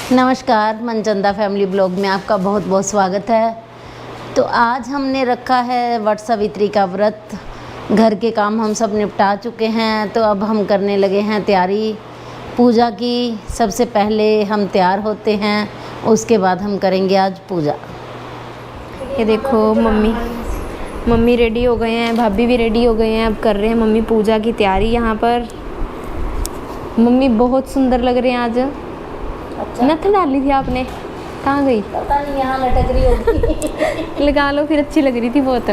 नमस्कार, Manchanda family blog में आपका बहुत बहुत स्वागत है। तो आज हमने रखा है वट सावित्री का व्रत। घर के काम हम सब निपटा चुके हैं, तो अब हम करने लगे हैं तैयारी पूजा की। सबसे पहले हम तैयार होते हैं, उसके बाद हम करेंगे आज पूजा। ये देखो मम्मी रेडी हो गए हैं, भाभी भी रेडी हो गए हैं। अब कर रहे हैं मम्मी पूजा की तैयारी। यहाँ पर मम्मी बहुत सुंदर लग रहे हैं आज। अच्छा। नथ डाली थी आपने, कहाँ गई? पता नहीं, यहाँ लटक रही होगी। लगा लो, फिर अच्छी लग रही थी बहुत।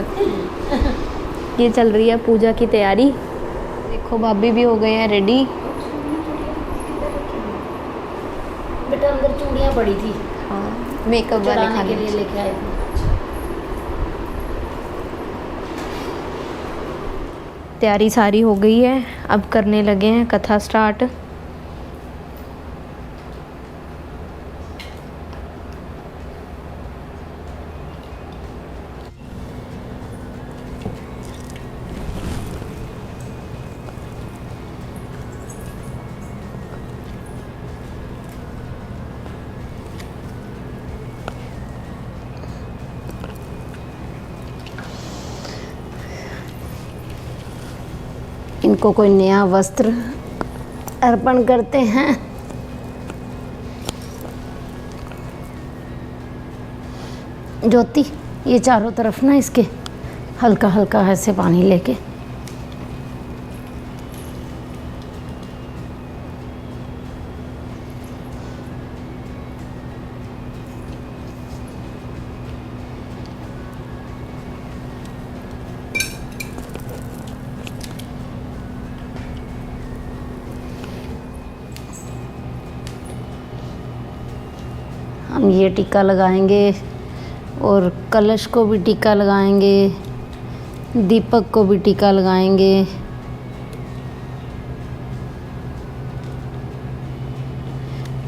ये चल रही है पूजा की तैयारी। देखो भाभी भी हो गए हैं रेडी। बेटा अंदर चूड़ियाँ पड़ी थी, हाँ, मेकअप वाले चढ़ाने के खाने लिए लेके आए थे। तैयारी सारी हो गई है, अब करने लगे हैं कथा स्टार्ट। इनको कोई नया वस्त्र अर्पण करते हैं। ज्योति, ये चारों तरफ ना इसके हल्का हल्का ऐसे पानी लेके। हम ये टीका लगाएंगे और कलश को भी टीका लगाएंगे, दीपक को भी टीका लगाएंगे।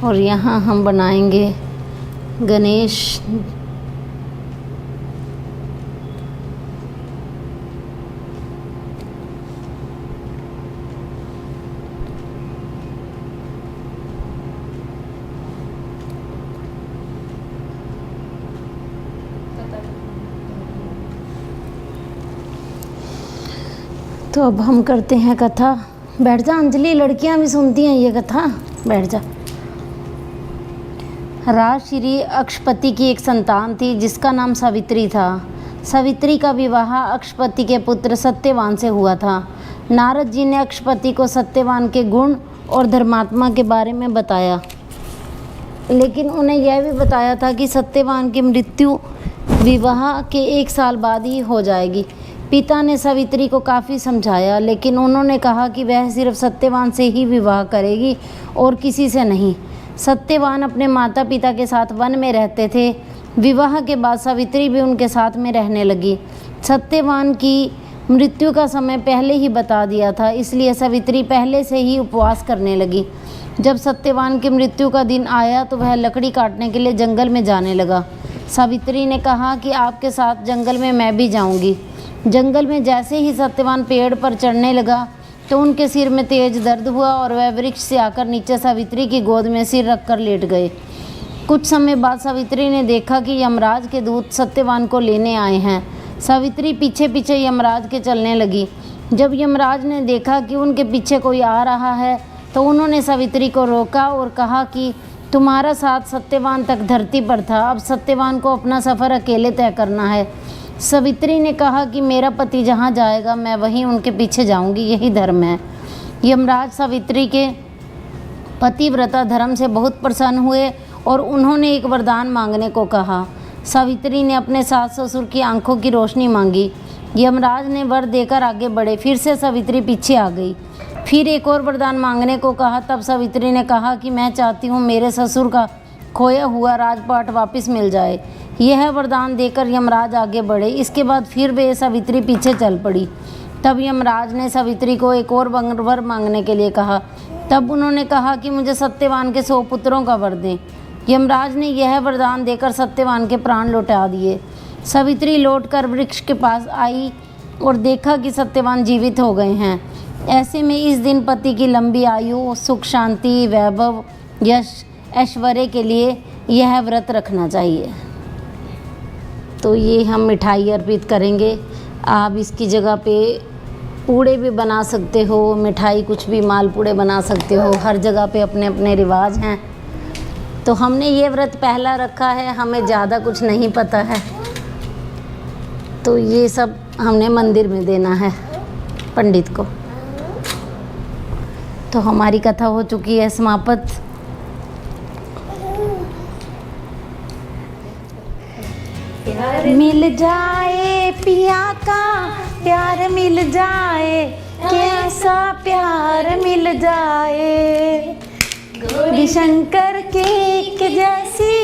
और यहाँ हम बनाएंगे गणेश। तो अब हम करते हैं कथा। बैठ जा अंजलि, लड़कियां भी सुनती हैं ये कथा, बैठ जा। राजश्री अक्षपति की एक संतान थी जिसका नाम सावित्री था। सावित्री का विवाह अक्षपति के पुत्र सत्यवान से हुआ था। नारद जी ने अक्षपति को सत्यवान के गुण और धर्मात्मा के बारे में बताया, लेकिन उन्हें यह भी बताया था कि सत्यवान की मृत्यु विवाह के 1 साल बाद ही हो जाएगी। पिता ने सावित्री को काफ़ी समझाया, लेकिन उन्होंने कहा कि वह सिर्फ सत्यवान से ही विवाह करेगी और किसी से नहीं। सत्यवान अपने माता पिता के साथ वन में रहते थे। विवाह के बाद सावित्री भी उनके साथ में रहने लगी। सत्यवान की मृत्यु का समय पहले ही बता दिया था, इसलिए सावित्री पहले से ही उपवास करने लगी। जब सत्यवान की मृत्यु का दिन आया तो वह लकड़ी काटने के लिए जंगल में जाने लगा। सावित्री ने कहा कि आपके साथ जंगल में मैं भी जाऊंगी। जंगल में जैसे ही सत्यवान पेड़ पर चढ़ने लगा तो उनके सिर में तेज दर्द हुआ और वह वृक्ष से आकर नीचे सावित्री की गोद में सिर रखकर लेट गए। कुछ समय बाद सावित्री ने देखा कि यमराज के दूत सत्यवान को लेने आए हैं। सावित्री पीछे पीछे यमराज के चलने लगी। जब यमराज ने देखा कि उनके पीछे कोई आ रहा है तो उन्होंने सावित्री को रोका और कहा कि तुम्हारा साथ सत्यवान तक धरती पर था, अब सत्यवान को अपना सफ़र अकेले तय करना है। सावित्री ने कहा कि मेरा पति जहाँ जाएगा मैं वहीं उनके पीछे जाऊंगी, यही धर्म है। यमराज सावित्री के पतिव्रता धर्म से बहुत प्रसन्न हुए और उन्होंने एक वरदान मांगने को कहा। सावित्री ने अपने सास ससुर की आंखों की रोशनी मांगी। यमराज ने वर देकर आगे बढ़े, फिर से सावित्री पीछे आ गई। फिर एक और वरदान मांगने को कहा। तब सावित्री ने कहा कि मैं चाहती हूँ मेरे ससुर का खोया हुआ राजपाट वापस मिल जाए। यह वरदान देकर यमराज आगे बढ़े। इसके बाद फिर वे सावित्री पीछे चल पड़ी। तब यमराज ने सावित्री को एक और वर मांगने के लिए कहा। तब उन्होंने कहा कि मुझे सत्यवान के 100 पुत्रों का वर दें। यमराज ने यह वरदान देकर सत्यवान के प्राण लौटा दिए। सावित्री लौटकर वृक्ष के पास आई और देखा कि सत्यवान जीवित हो गए हैं। ऐसे में इस दिन पति की लंबी आयु, सुख, शांति, वैभव, यश ऐश्वर्य के लिए यह व्रत रखना चाहिए। तो ये हम मिठाई अर्पित करेंगे। आप इसकी जगह पे पूड़े भी बना सकते हो, मिठाई कुछ भी मालपूड़े बना सकते हो। हर जगह पे अपने अपने रिवाज हैं। तो हमने ये व्रत पहला रखा है, हमें ज़्यादा कुछ नहीं पता है। तो ये सब हमने मंदिर में देना है पंडित को। तो हमारी कथा हो चुकी है समाप्त। मिल जाए पिया का प्यार मिल जाए, कैसा प्यार मिल जाए। गौरी शंकर के एक जैसी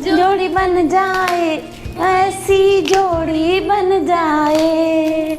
जोड़ी बन जाए, ऐसी जोड़ी बन जाए।